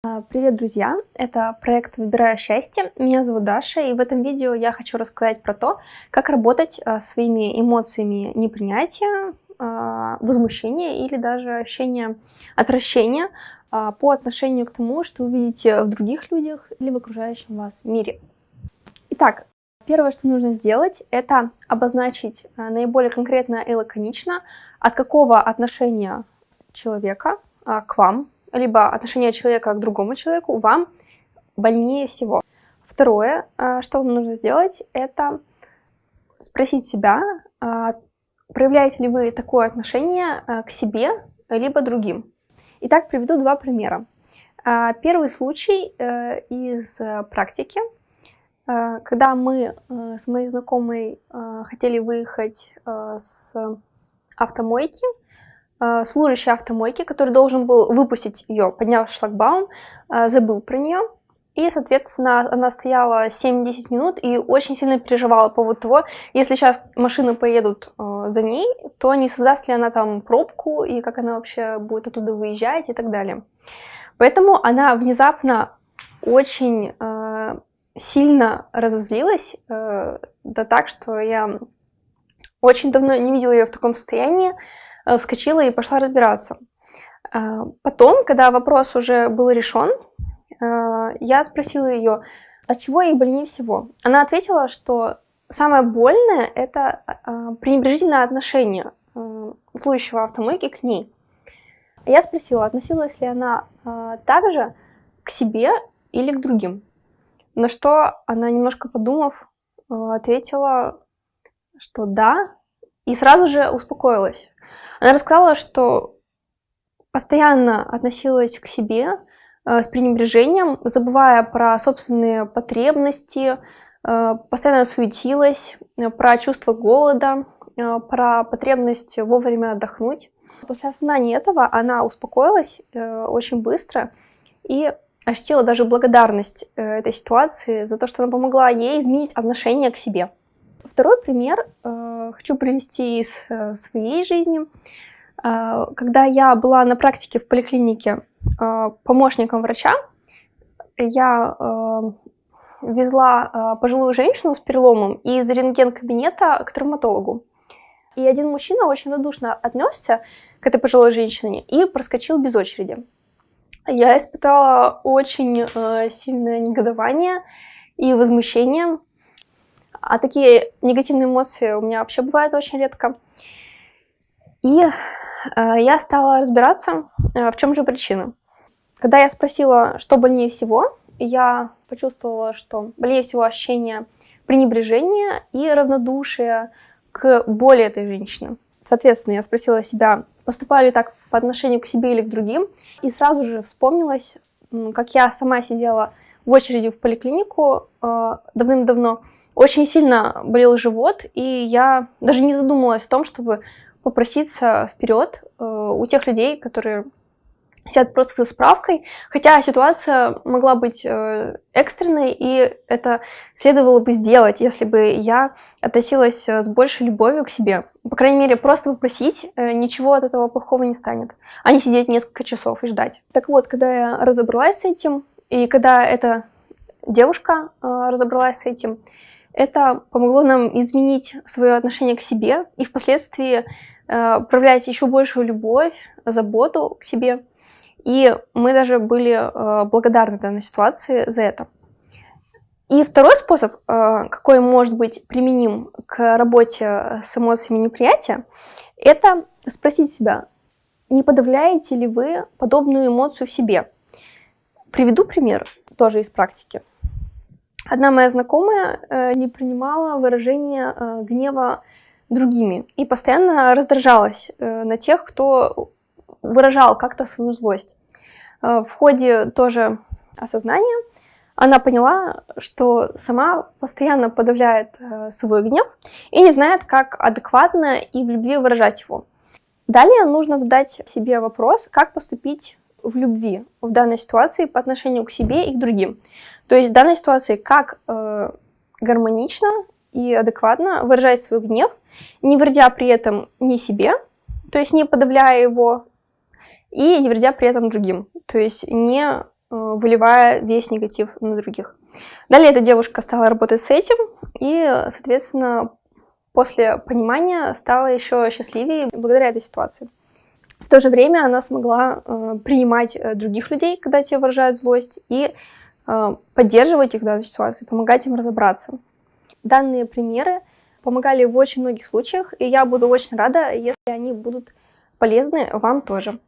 Привет, друзья! Это проект «Выбираю счастье». Меня зовут Даша, и в этом видео я хочу рассказать про то, как работать со своими эмоциями непринятия, возмущения или даже ощущения отвращения по отношению к тому, что вы видите в других людях или в окружающем вас мире. Итак, первое, что нужно сделать, это обозначить наиболее конкретно и лаконично, от какого отношения человека к вам, либо отношение человека к другому человеку вам больнее всего. Второе, что вам нужно сделать, это спросить себя, проявляете ли вы такое отношение к себе, либо другим. Итак, приведу два примера. Первый случай из практики. Когда мы с моей знакомой хотели выехать с автомойки, служащий автомойки, который должен был выпустить ее, подняв шлагбаум, забыл про нее. И, соответственно, она стояла 7-10 минут и очень сильно переживала по поводу того, если сейчас машины поедут за ней, то не создаст ли она там пробку, и как она вообще будет оттуда выезжать и так далее. Поэтому она внезапно очень сильно разозлилась, да так, что я очень давно не видела ее в таком состоянии, вскочила и пошла разбираться. Потом, когда вопрос уже был решен, я спросила ее, от чего ей больнее всего. Она ответила, что самое больное – это пренебрежительное отношение служащего автомойки к ней. Я спросила, относилась ли она также к себе или к другим. На что она, немножко подумав, ответила, что да, и сразу же успокоилась. Она рассказала, что постоянно относилась к себе с пренебрежением, забывая про собственные потребности, постоянно суетилась, про чувство голода, про потребность вовремя отдохнуть. После осознания этого она успокоилась очень быстро и ощутила даже благодарность этой ситуации за то, что она помогла ей изменить отношение к себе. Второй пример хочу привести из своей жизни. Когда я была на практике в поликлинике помощником врача, я везла пожилую женщину с переломом из рентген-кабинета к травматологу. И один мужчина очень радушно отнесся к этой пожилой женщине и проскочил без очереди. Я испытала очень сильное негодование и возмущение. А такие негативные эмоции у меня вообще бывают очень редко. И я стала разбираться, в чем же причина. Когда я спросила, что больнее всего, я почувствовала, что больнее всего ощущение пренебрежения и равнодушия к боли этой женщины. Соответственно, я спросила себя, поступаю ли так по отношению к себе или к другим, и сразу же вспомнилось, как я сама сидела в очереди в поликлинику давным-давно. Очень сильно болел живот, и я даже не задумывалась о том, чтобы попроситься вперед у тех людей, которые сидят просто за справкой, хотя ситуация могла быть экстренной, и это следовало бы сделать, если бы я относилась с большей любовью к себе. По крайней мере, просто попросить, ничего от этого плохого не станет, а не сидеть несколько часов и ждать. Так вот, когда я разобралась с этим, и когда эта девушка разобралась с этим, это помогло нам изменить свое отношение к себе и впоследствии проявлять еще большую любовь, заботу к себе. И мы даже были благодарны данной ситуации за это. И второй способ, какой может быть применим к работе с эмоциями неприятия, это спросить себя, не подавляете ли вы подобную эмоцию в себе. Приведу пример, тоже из практики. Одна моя знакомая не принимала выражение гнева другими и постоянно раздражалась на тех, кто выражал как-то свою злость. В ходе тоже осознания она поняла, что сама постоянно подавляет свой гнев и не знает, как адекватно и в любви выражать его. Далее нужно задать себе вопрос, как поступить в любви в данной ситуации по отношению к себе и к другим. То есть в данной ситуации как гармонично и адекватно выражать свой гнев, не вредя при этом ни себе, то есть не подавляя его, и не вредя при этом другим. То есть не выливая весь негатив на других. Далее эта девушка стала работать с этим и, соответственно, после понимания стала еще счастливее благодаря этой ситуации. В то же время она смогла принимать других людей, когда те выражают злость, и поддерживать их в данной ситуации, помогать им разобраться. Данные примеры помогали в очень многих случаях, и я буду очень рада, если они будут полезны вам тоже.